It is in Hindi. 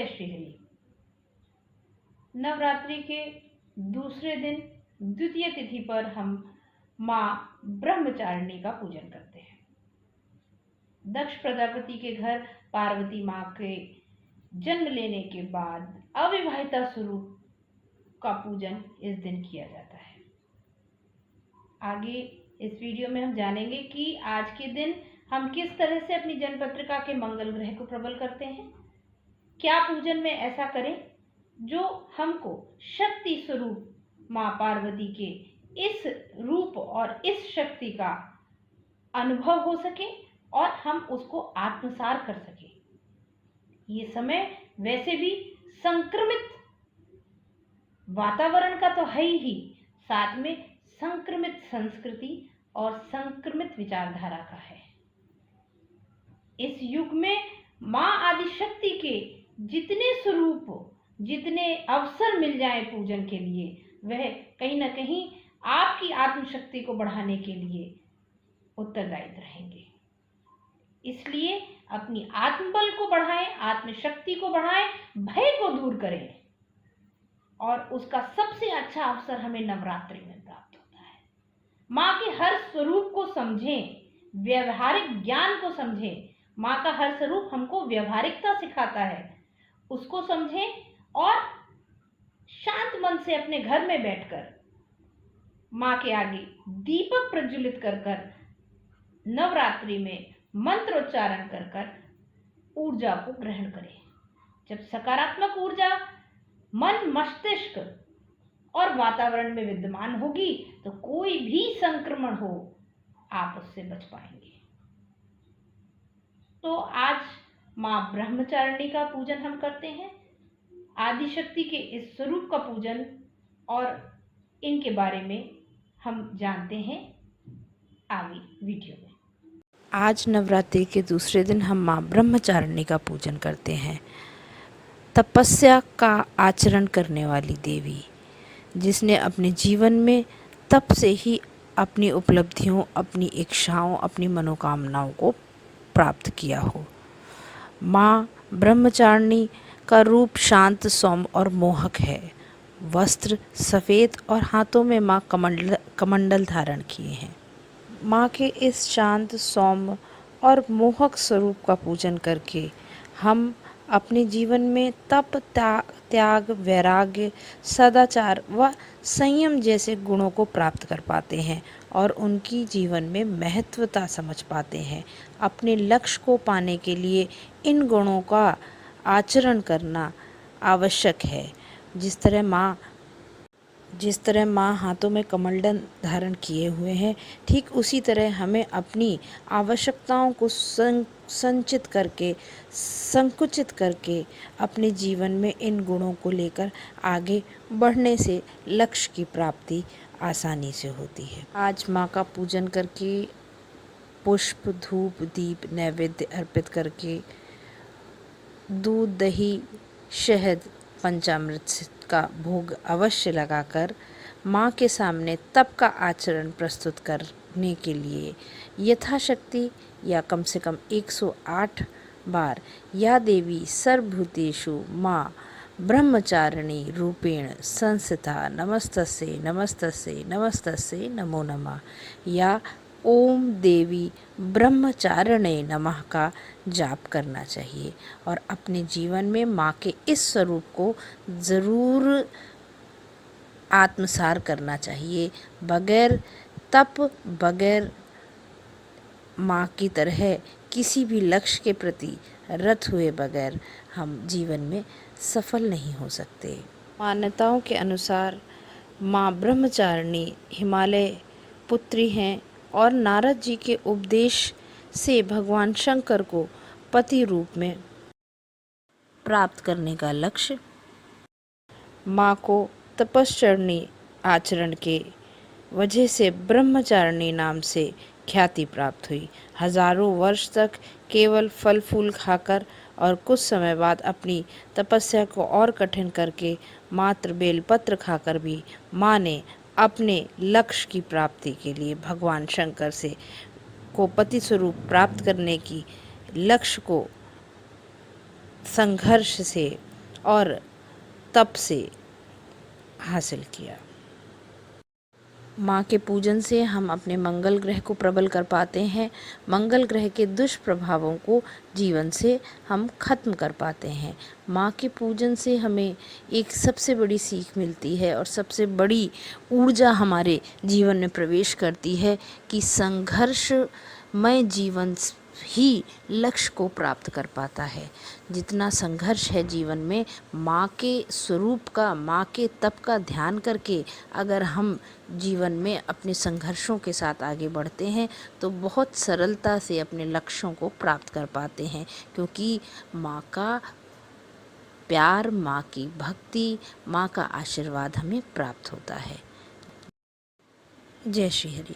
श्रीहरि। नवरात्रि के दूसरे दिन द्वितीय तिथि पर हम माँ ब्रह्मचारिणी का पूजन करते हैं। दक्ष प्रजापति के घर पार्वती माँ के जन्म लेने के बाद अविवाहिता स्वरूप का पूजन इस दिन किया जाता है। आगे इस वीडियो में हम जानेंगे कि आज के दिन हम किस तरह से अपनी जन्मपत्रिका के मंगल ग्रह को प्रबल करते हैं। क्या पूजन में ऐसा करें जो हमको शक्ति स्वरूप माँ पार्वती के इस रूप और इस शक्ति का अनुभव हो सके और हम उसको आत्मसात कर सके। ये समय वैसे भी संक्रमित वातावरण का तो है ही, साथ में संक्रमित संस्कृति और संक्रमित विचारधारा का है। इस युग में माँ आदिशक्ति के जितने स्वरूप, जितने अवसर मिल जाए पूजन के लिए, वह कहीं ना कहीं आपकी आत्मशक्ति को बढ़ाने के लिए उत्तरदायी रहेंगे। इसलिए अपनी आत्मबल को बढ़ाएं, आत्मशक्ति को बढ़ाएं, भय को दूर करें। और उसका सबसे अच्छा अवसर हमें नवरात्रि में प्राप्त होता है। माँ के हर स्वरूप को समझें, व्यवहारिक ज्ञान को समझें। माँ का हर स्वरूप हमको व्यवहारिकता सिखाता है, उसको समझें और शांत मन से अपने घर में बैठकर माँ के आगे दीपक प्रज्वलित कर कर नवरात्रि में मंत्रोच्चारण कर कर ऊर्जा को ग्रहण करें। जब सकारात्मक ऊर्जा मन, मस्तिष्क और वातावरण में विद्यमान होगी तो कोई भी संक्रमण हो, आप उससे बच पाएंगे। तो आज माँ ब्रह्मचारिणी का पूजन हम करते हैं। आदिशक्ति के इस स्वरूप का पूजन और इनके बारे में हम जानते हैं आगे वीडियो में। आज नवरात्रि के दूसरे दिन हम माँ ब्रह्मचारिणी का पूजन करते हैं। तपस्या का आचरण करने वाली देवी, जिसने अपने जीवन में तप से ही अपनी उपलब्धियों, अपनी इच्छाओं, अपनी मनोकामनाओं को प्राप्त किया हो। माँ ब्रह्मचारिणी का रूप शांत, सौम्य और मोहक है। वस्त्र सफ़ेद और हाथों में माँ कमंडल धारण किए हैं। माँ के इस शांत, सौम्य और मोहक स्वरूप का पूजन करके हम अपने जीवन में तप, त्याग, वैराग्य, सदाचार व संयम जैसे गुणों को प्राप्त कर पाते हैं और उनकी जीवन में महत्वता समझ पाते हैं। अपने लक्ष्य को पाने के लिए इन गुणों का आचरण करना आवश्यक है। जिस तरह माँ हाथों में कमंडल धारण किए हुए हैं, ठीक उसी तरह हमें अपनी आवश्यकताओं को संकुचित करके अपने जीवन में इन गुणों को लेकर आगे बढ़ने से लक्ष्य की प्राप्ति आसानी से होती है। आज माँ का पूजन करके पुष्प, धूप, दीप, नैवेद्य अर्पित करके दूध, दही, शहद, पंचामृत का भोग अवश्य लगाकर माँ के सामने तप का आचरण प्रस्तुत करने के लिए यथाशक्ति या कम से कम 108 बार या देवी सर्वभूतेषु माँ ब्रह्मचारिणी रूपेण संस्थिता नमस्तस्यै नमस्तस्यै नमस्तस्यै नमो नमः या ओम देवी ब्रह्मचारिणे नमः का जाप करना चाहिए और अपने जीवन में माँ के इस स्वरूप को ज़रूर आत्मसात करना चाहिए। बगैर तप, बगैर माँ की तरह किसी भी लक्ष्य के प्रति रत हुए बगैर हम जीवन में सफल नहीं हो सकते। मान्यताओं के अनुसार माँ ब्रह्मचारिणी हिमालय पुत्री हैं और नारद जी के उपदेश से भगवान शंकर को पति रूप में प्राप्त करने का लक्ष्य माँ को तपश्चरणी आचरण के वजह से ब्रह्मचारिणी नाम से ख्याति प्राप्त हुई। हजारों वर्ष तक केवल फल फूल खाकर और कुछ समय बाद अपनी तपस्या को और कठिन करके मात्र बेलपत्र खाकर भी माँ ने अपने लक्ष्य की प्राप्ति के लिए भगवान शंकर से को पति स्वरूप प्राप्त करने की लक्ष्य को संघर्ष से और तप से हासिल किया। माँ के पूजन से हम अपने मंगल ग्रह को प्रबल कर पाते हैं, मंगल ग्रह के दुष्प्रभावों को जीवन से हम खत्म कर पाते हैं। माँ के पूजन से हमें एक सबसे बड़ी सीख मिलती है और सबसे बड़ी ऊर्जा हमारे जीवन में प्रवेश करती है कि संघर्षमय जीवन ही लक्ष्य को प्राप्त कर पाता है। जितना संघर्ष है जीवन में, माँ के स्वरूप का, माँ के तप का ध्यान करके अगर हम जीवन में अपने संघर्षों के साथ आगे बढ़ते हैं तो बहुत सरलता से अपने लक्ष्यों को प्राप्त कर पाते हैं, क्योंकि माँ का प्यार, माँ की भक्ति, माँ का आशीर्वाद हमें प्राप्त होता है। जय श्री हरि।